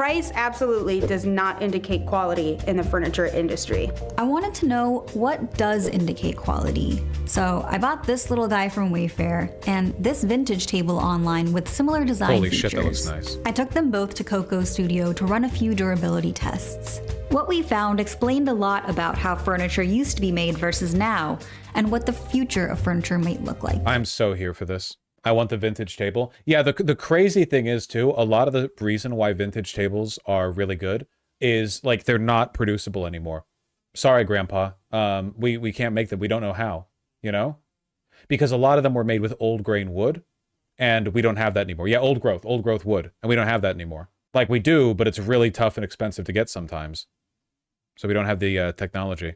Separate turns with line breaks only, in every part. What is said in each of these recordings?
Price absolutely does not indicate quality in the furniture industry.
I wanted to know what does indicate quality. So I bought this little guy from Wayfair and this vintage table online with similar design
Holy
features.
shit, that looks nice.
I took them both to Coco's studio to run a few durability tests. What we found explained a lot about how furniture used to be made versus now, and what the future of furniture might look like.
I'm so here for this. I want the vintage table. Yeah, the crazy thing is, too, a lot of the reason why vintage tables are really good is, like, they're not producible anymore. Sorry, Grandpa. We can't make them. We don't know how, you know? Because a lot of them were made with old grain wood, and we don't have that anymore. Yeah, old growth wood, and we don't have that anymore. Like, we do, but it's really tough and expensive to get sometimes. So we don't have the technology.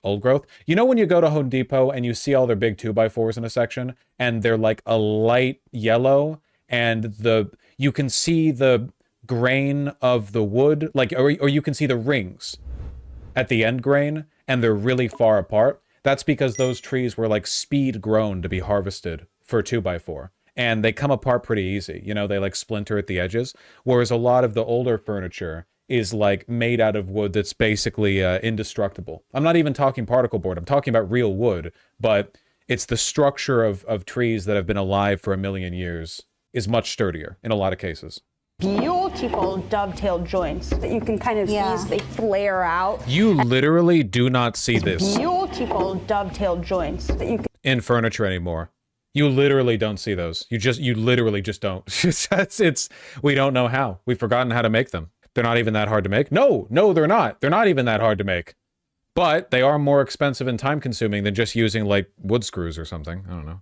Old growth. You know when you go to Home Depot and you see all their big 2x4s in a section, and they're like a light yellow, and you can see the grain of the wood, like, or you can see the rings at the end grain, and they're really far apart. That's because those trees were like speed grown to be harvested for 2x4. And they come apart pretty easy. You know, they like splinter at the edges. Whereas a lot of the older furniture is like made out of wood that's basically indestructible. I'm not even talking particle board. I'm talking about real wood, but it's the structure of trees that have been alive for 1 million years is much sturdier in a lot of cases.
Beautiful dovetail joints that you can kind of see as they flare out.
You literally do not see this
Beautiful dovetail joints that you can
in furniture anymore. You literally don't see those. You literally just don't. We don't know how. We've forgotten how to make them. They're not even that hard to make. No, they're not. They're not even that hard to make. But they are more expensive and time consuming than just using like wood screws or something. I don't know.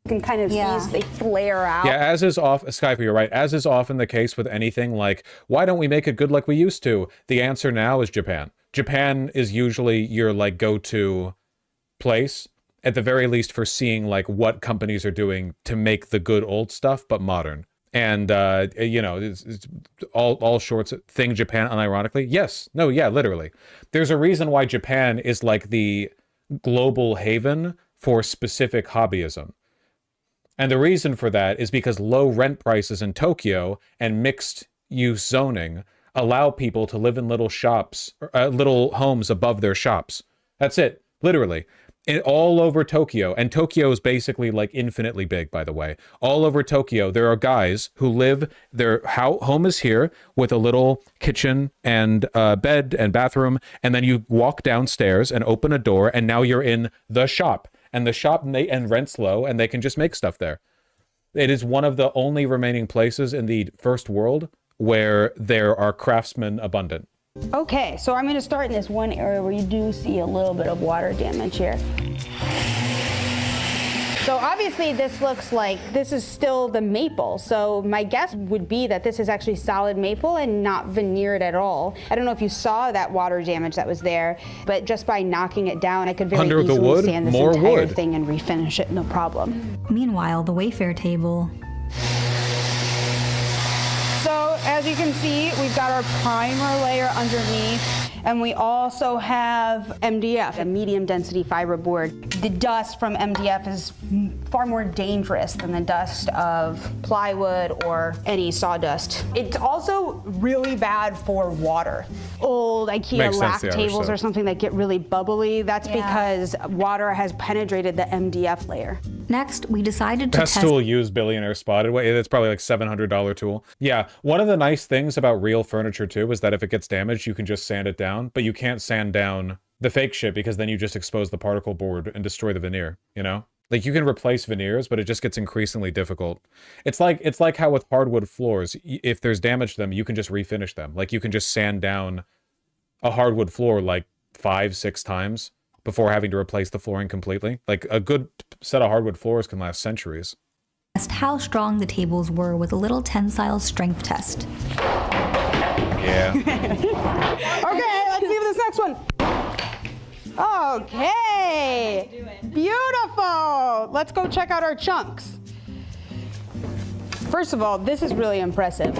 You can kind of see as they flare out.
Yeah, as is Skype, you're right. As is often the case with anything, like, why don't we make it good like we used to? The answer now is Japan. Japan is usually your like go-to place, at the very least, for seeing like what companies are doing to make the good old stuff, but modern. And, you know, it's all shorts thing Japan, unironically. Yes. No, yeah, literally. There's a reason why Japan is like the global haven for specific hobbyism. And the reason for that is because low rent prices in Tokyo and mixed use zoning allow people to live in little shops, little homes above their shops. That's it. Literally. All over Tokyo, and Tokyo is basically like infinitely big, by the way. All over Tokyo, there are guys who live, their home is here with a little kitchen and bed and bathroom, and then you walk downstairs and open a door, and now you're in the shop. And the shop and rent's low, and they can just make stuff there. It is one of the only remaining places in the first world where there are craftsmen abundant.
Okay, so I'm going to start in this one area where you do see a little bit of water damage here. So obviously this looks like this is still the maple. So my guess would be that this is actually solid maple and not veneered at all. I don't know if you saw that water damage that was there, but just by knocking it down, I could very easily sand this entire thing and refinish it, no problem.
Meanwhile, the Wayfair table.
So as you can see, we've got our primer layer underneath, and we also have MDF, a medium density fiberboard. The dust from MDF is far more dangerous than the dust of plywood or any sawdust. It's also really bad for water. Old IKEA lath tables or something that get really bubbly, that's because water has penetrated the MDF layer.
Next, we decided to
test. Best tool used, billionaire spotted. It's probably like $700 tool. Yeah, one of the nice things about real furniture too is that if it gets damaged, you can just sand it down, but you can't sand down the fake shit because then you just expose the particle board and destroy the veneer, you know? Like you can replace veneers, but it just gets increasingly difficult. It's like how with hardwood floors, if there's damage to them, you can just refinish them. Like you can just sand down a hardwood floor like 5-6 times before having to replace the flooring completely. Like a good set of hardwood floors can last centuries.
Test how strong the tables were with a little tensile strength test.
Yeah.
Okay, let's see this next one. Okay. Beautiful. Let's go check out our chunks. First of all, this is really impressive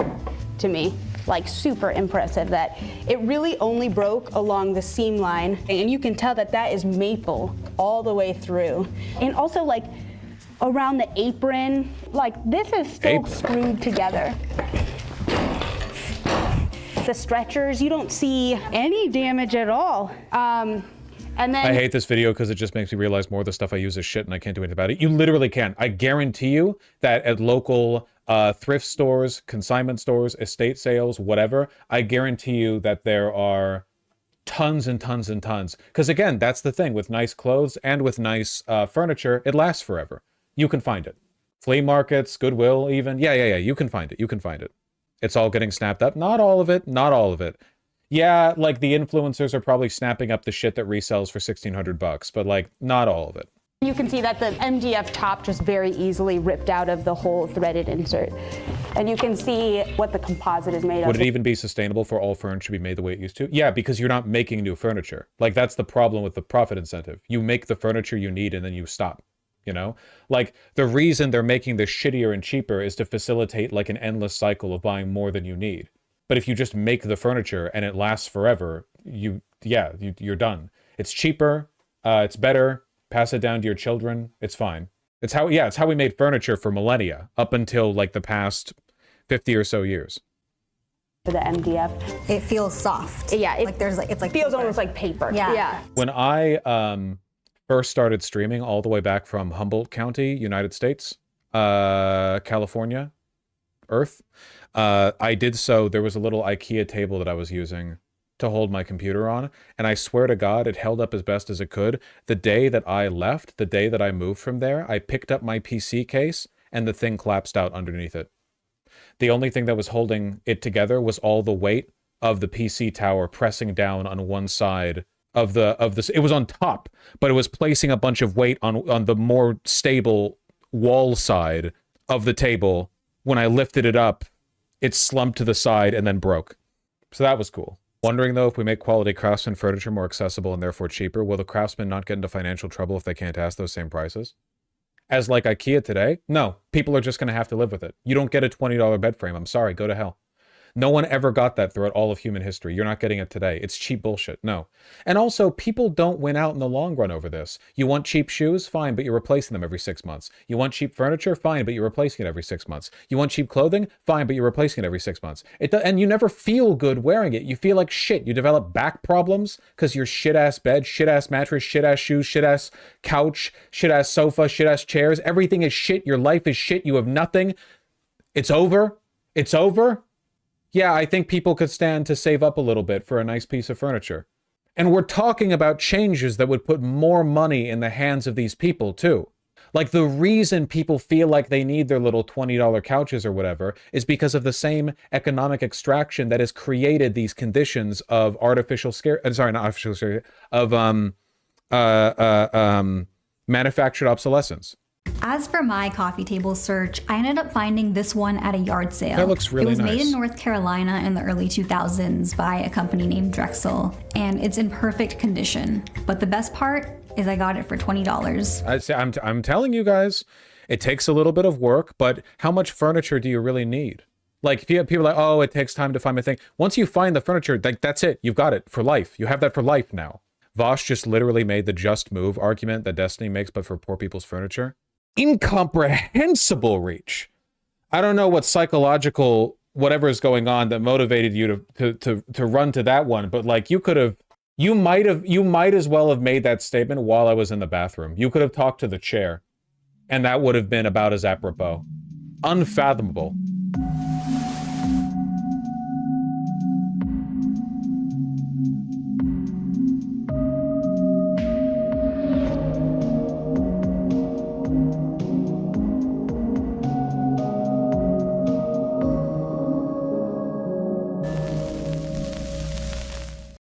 to me. Like super impressive that it really only broke along the seam line, and you can tell that that is maple all the way through. And also like around the apron, like this is still screwed together. the stretchers, you don't see any damage at all. And then
I hate this video because it just makes me realize more of the stuff I use is shit and I can't do anything about it. You literally can. I guarantee you that at local thrift stores, consignment stores, estate sales, whatever, I guarantee you that there are tons and tons and tons. Because again, that's the thing with nice clothes and with nice furniture, it lasts forever. You can find it. Flea markets, Goodwill even. Yeah, you can find it. You can find it. It's all getting snapped up. Not all of it. Not all of it. Yeah, like the influencers are probably snapping up the shit that resells for $1,600, but like not all of it.
you can see that the MDF top just very easily ripped out of the whole threaded insert. And you can see what the composite is made of.
Would it even be sustainable for all furniture to be made the way it used to? Yeah, because you're not making new furniture. Like that's the problem with the profit incentive. You make the furniture you need and then you stop. You know, like the reason they're making this shittier and cheaper is to facilitate like an endless cycle of buying more than you need. But if you just make the furniture and it lasts forever, you're done. It's cheaper, it's better. Pass it down to your children. It's fine. It's how we made furniture for millennia up until like the past 50 or so years.
For the MDF,
it feels soft.
Yeah,
it's like
feels
paper.
almost like paper.
Yeah.
When I first started streaming all the way back from Humboldt County, United States, California, Earth, I did so. There was a little IKEA table that I was using to hold my computer on, and I swear to God, it held up as best as it could. The day that I left, the day that I moved from there, I picked up my PC case, and the thing collapsed out underneath it. The only thing that was holding it together was all the weight of the PC tower pressing down on one side of this. It was on top, but it was placing a bunch of weight on the more stable wall side of the table. When I lifted it up, it slumped to the side and then broke. So that was cool. Wondering though, if we make quality craftsman furniture more accessible and therefore cheaper, will the craftsmen not get into financial trouble if they can't ask those same prices? As like IKEA today? No, people are just going to have to live with it. You don't get a $20 bed frame. I'm sorry, go to hell. No one ever got that throughout all of human history. You're not getting it today. It's cheap bullshit. No. And also, people don't win out in the long run over this. You want cheap shoes? Fine, but you're replacing them every 6 months. You want cheap furniture? Fine, but you're replacing it every 6 months. You want cheap clothing? Fine, but you're replacing it every 6 months. And you never feel good wearing it. You feel like shit. You develop back problems because your shit-ass bed, shit-ass mattress, shit-ass shoes, shit-ass couch, shit-ass sofa, shit-ass chairs. Everything is shit. Your life is shit. You have nothing. It's over. It's over. Yeah, I think people could stand to save up a little bit for a nice piece of furniture. And we're talking about changes that would put more money in the hands of these people, too. Like, the reason people feel like they need their little $20 couches or whatever is because of the same economic extraction that has created these conditions of manufactured obsolescence.
As for my coffee table search, I ended up finding this one at a yard sale.
That looks really nice.
It was made in North Carolina in the early 2000s by a company named Drexel, and it's in perfect condition. But the best part is I got it for $20.
I'm telling you guys, it takes a little bit of work, but how much furniture do you really need? Like, people are like, oh, it takes time to find my thing. Once you find the furniture, like, that's it. You've got it for life. You have that for life now. Vaush just literally made the just move argument that Destiny makes, but for poor people's furniture. Incomprehensible reach. I don't know what psychological whatever is going on that motivated you to run to that one, but like you might as well have made that statement while I was in the bathroom. You could have talked to the chair, and that would have been about as apropos. Unfathomable.